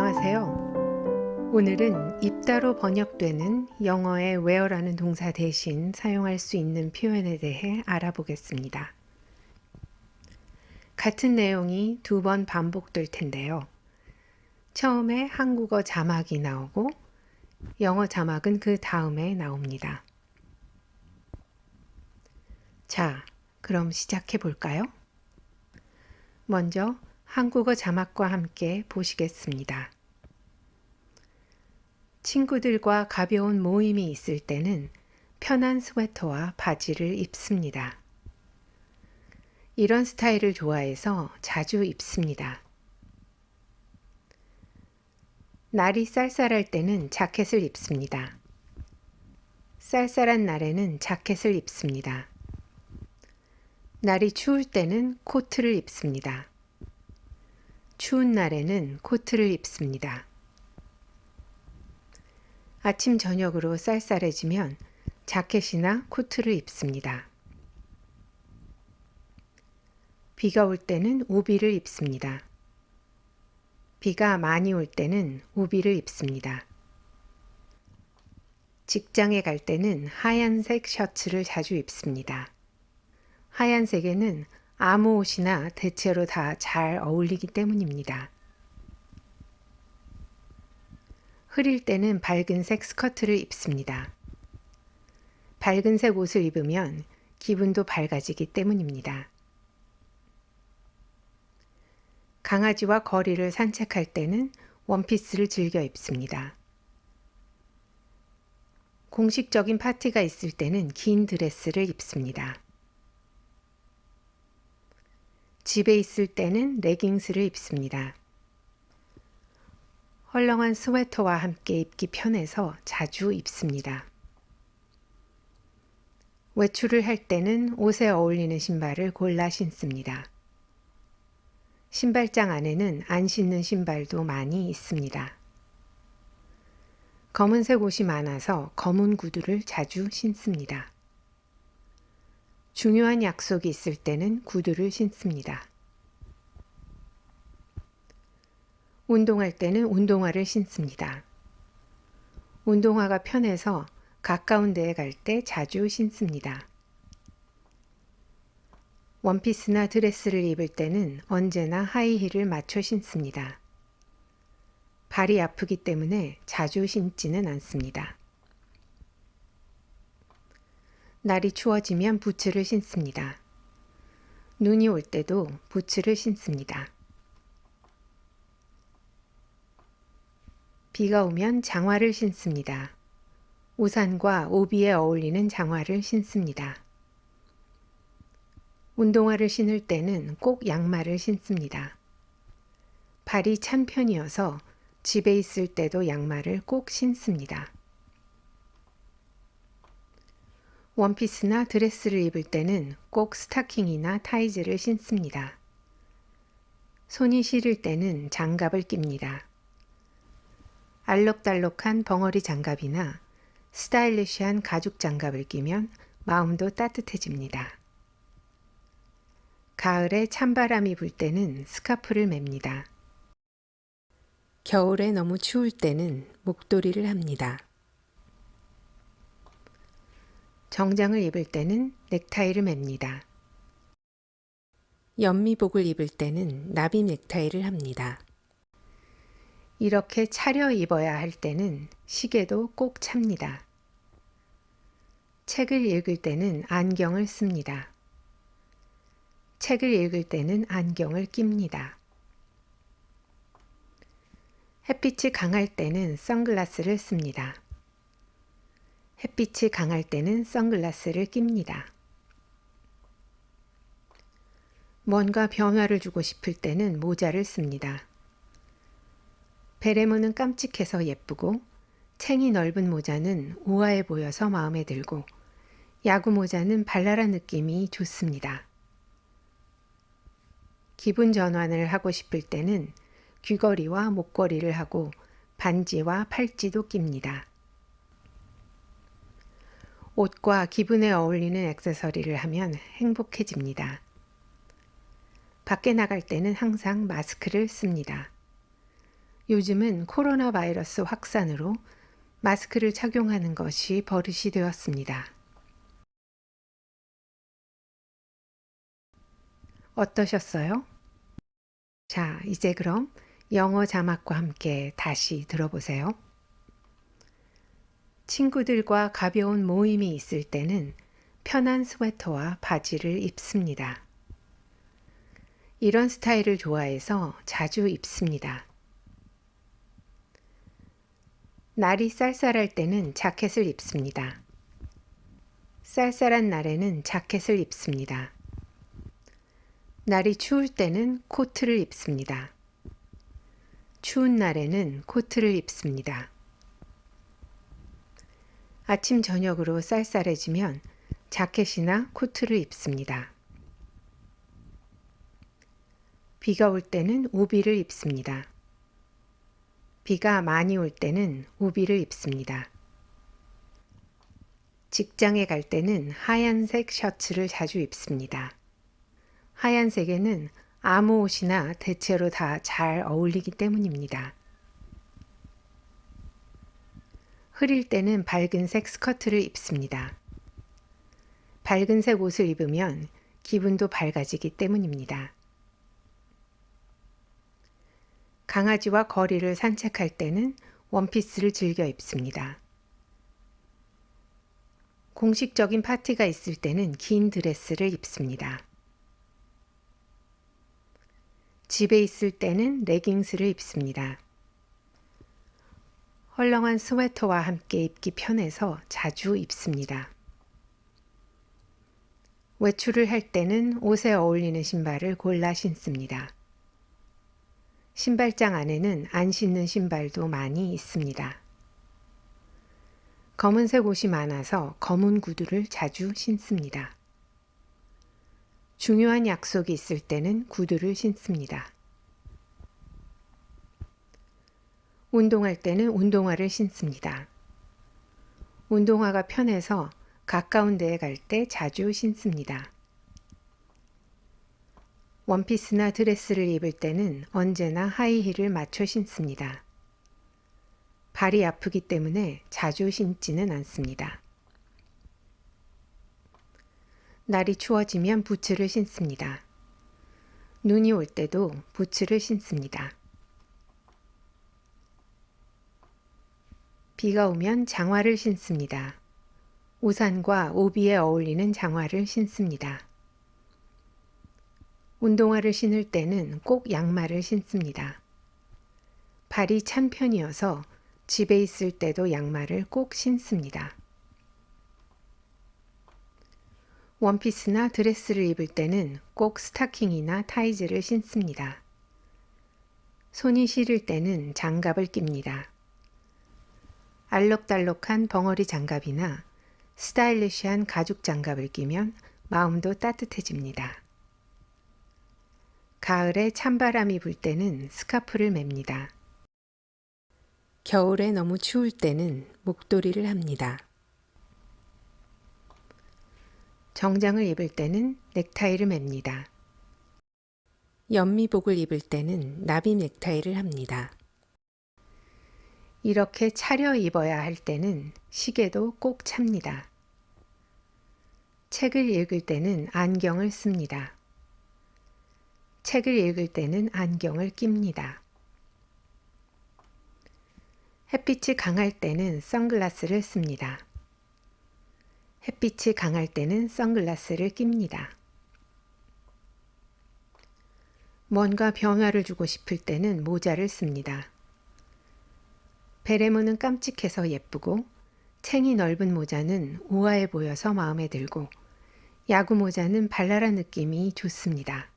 안녕하세요. 오늘은 입다로 번역되는 영어의 where라는 동사 대신 사용할 수 있는 표현에 대해 알아보겠습니다. 같은 내용이 2번 반복될 텐데요. 처음에 한국어 자막이 나오고 영어 자막은 그 다음에 나옵니다. 자, 그럼 시작해 볼까요? 먼저 한국어 자막과 함께 보시겠습니다. 친구들과 가벼운 모임이 있을 때는 편한 스웨터와 바지를 입습니다. 이런 스타일을 좋아해서 자주 입습니다. 날이 쌀쌀할 때는 자켓을 입습니다. 쌀쌀한 날에는 자켓을 입습니다. 날이 추울 때는 코트를 입습니다. 추운 날에는 코트를 입습니다. 아침 저녁으로 쌀쌀해지면 자켓이나 코트를 입습니다. 비가 올 때는 우비를 입습니다. 비가 많이 올 때는 우비를 입습니다. 직장에 갈 때는 하얀색 셔츠를 자주 입습니다. 하얀색에는 아무 옷이나 대체로 다 잘 어울리기 때문입니다. 흐릴 때는 밝은색 스커트를 입습니다. 밝은색 옷을 입으면 기분도 밝아지기 때문입니다. 강아지와 거리를 산책할 때는 원피스를 즐겨 입습니다. 공식적인 파티가 있을 때는 긴 드레스를 입습니다. 집에 있을 때는 레깅스를 입습니다. 헐렁한 스웨터와 함께 입기 편해서 자주 입습니다. 외출을 할 때는 옷에 어울리는 신발을 골라 신습니다. 신발장 안에는 안 신는 신발도 많이 있습니다. 검은색 옷이 많아서 검은 구두를 자주 신습니다. 중요한 약속이 있을 때는 구두를 신습니다. 운동할 때는 운동화를 신습니다. 운동화가 편해서 가까운 데에 갈 때 자주 신습니다. 원피스나 드레스를 입을 때는 언제나 하이힐을 맞춰 신습니다. 발이 아프기 때문에 자주 신지는 않습니다. 날이 추워지면 부츠를 신습니다. 눈이 올 때도 부츠를 신습니다. 비가 오면 장화를 신습니다. 우산과 오비에 어울리는 장화를 신습니다. 운동화를 신을 때는 꼭 양말을 신습니다. 발이 찬 편이어서 집에 있을 때도 양말을 꼭 신습니다. 원피스나 드레스를 입을 때는 꼭 스타킹이나 타이즈를 신습니다. 손이 시릴 때는 장갑을 낍니다. 알록달록한 벙어리 장갑이나 스타일리시한 가죽 장갑을 끼면 마음도 따뜻해집니다. 가을에 찬바람이 불 때는 스카프를 맵니다. 겨울에 너무 추울 때는 목도리를 합니다. 정장을 입을 때는 넥타이를 맵니다. 연미복을 입을 때는 나비 넥타이를 합니다. 이렇게 차려 입어야 할 때는 시계도 꼭 찹니다. 책을 읽을 때는 안경을 씁니다. 책을 읽을 때는 안경을 낍니다. 햇빛이 강할 때는 선글라스를 씁니다. 햇빛이 강할 때는 선글라스를 낍니다. 뭔가 변화를 주고 싶을 때는 모자를 씁니다. 베레모는 깜찍해서 예쁘고 챙이 넓은 모자는 우아해 보여서 마음에 들고 야구 모자는 발랄한 느낌이 좋습니다. 기분 전환을 하고 싶을 때는 귀걸이와 목걸이를 하고 반지와 팔찌도 낍니다. 옷과 기분에 어울리는 액세서리를 하면 행복해집니다. 밖에 나갈 때는 항상 마스크를 씁니다. 요즘은 코로나 바이러스 확산으로 마스크를 착용하는 것이 버릇이 되었습니다. 어떠셨어요? 자, 이제 그럼 영어 자막과 함께 다시 들어보세요. 친구들과 가벼운 모임이 있을 때는 편한 스웨터와 바지를 입습니다. 이런 스타일을 좋아해서 자주 입습니다. 날이 쌀쌀할 때는 자켓을 입습니다. 쌀쌀한 날에는 자켓을 입습니다. 날이 추울 때는 코트를 입습니다. 추운 날에는 코트를 입습니다. 아침 저녁으로 쌀쌀해지면 자켓이나 코트를 입습니다. 비가 올 때는 우비를 입습니다. 비가 많이 올 때는 우비를 입습니다. 직장에 갈 때는 하얀색 셔츠를 자주 입습니다. 하얀색에는 아무 옷이나 대체로 다 잘 어울리기 때문입니다. 흐릴 때는 밝은색 스커트를 입습니다. 밝은색 옷을 입으면 기분도 밝아지기 때문입니다. 강아지와 거리를 산책할 때는 원피스를 즐겨 입습니다. 공식적인 파티가 있을 때는 긴 드레스를 입습니다. 집에 있을 때는 레깅스를 입습니다. 헐렁한 스웨터와 함께 입기 편해서 자주 입습니다. 외출을 할 때는 옷에 어울리는 신발을 골라 신습니다. 신발장 안에는 안 신는 신발도 많이 있습니다. 검은색 옷이 많아서 검은 구두를 자주 신습니다. 중요한 약속이 있을 때는 구두를 신습니다. 운동할 때는 운동화를 신습니다. 운동화가 편해서 가까운 데에 갈 때 자주 신습니다. 원피스나 드레스를 입을 때는 언제나 하이힐을 맞춰 신습니다. 발이 아프기 때문에 자주 신지는 않습니다. 날이 추워지면 부츠를 신습니다. 눈이 올 때도 부츠를 신습니다. 비가 오면 장화를 신습니다. 우산과 우비에 어울리는 장화를 신습니다. 운동화를 신을 때는 꼭 양말을 신습니다. 발이 찬 편이어서 집에 있을 때도 양말을 꼭 신습니다. 원피스나 드레스를 입을 때는 꼭 스타킹이나 타이즈를 신습니다. 손이 시릴 때는 장갑을 낍니다. 알록달록한 벙어리 장갑이나 스타일리시한 가죽 장갑을 끼면 마음도 따뜻해집니다. 가을에 찬바람이 불 때는 스카프를 맵니다. 겨울에 너무 추울 때는 목도리를 합니다. 정장을 입을 때는 넥타이를 맵니다. 연미복을 입을 때는 나비 넥타이를 합니다. 이렇게 차려 입어야 할 때는 시계도 꼭 찹니다. 책을 읽을 때는 안경을 씁니다. 책을 읽을 때는 안경을 낍니다. 햇빛이 강할 때는 선글라스를 씁니다. 햇빛이 강할 때는 선글라스를 낍니다. 뭔가 변화를 주고 싶을 때는 모자를 씁니다. 베레모는 깜찍해서 예쁘고 챙이 넓은 모자는 우아해 보여서 마음에 들고 야구 모자는 발랄한 느낌이 좋습니다.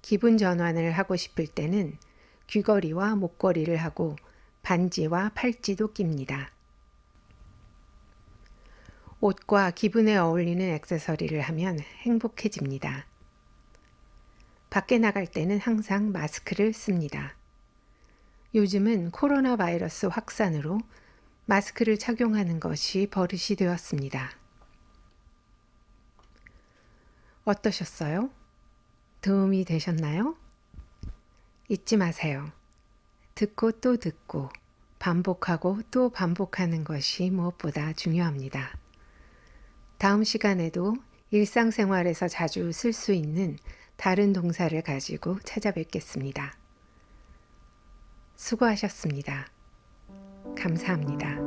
기분 전환을 하고 싶을 때는 귀걸이와 목걸이를 하고 반지와 팔찌도 낍니다. 옷과 기분에 어울리는 액세서리를 하면 행복해집니다. 밖에 나갈 때는 항상 마스크를 씁니다. 요즘은 코로나 바이러스 확산으로 마스크를 착용하는 것이 버릇이 되었습니다. 어떠셨어요? 도움이 되셨나요? 잊지 마세요. 듣고 또 듣고 반복하고 또 반복하는 것이 무엇보다 중요합니다. 다음 시간에도 일상생활에서 자주 쓸 수 있는 다른 동사를 가지고 찾아뵙겠습니다. 수고하셨습니다. 감사합니다.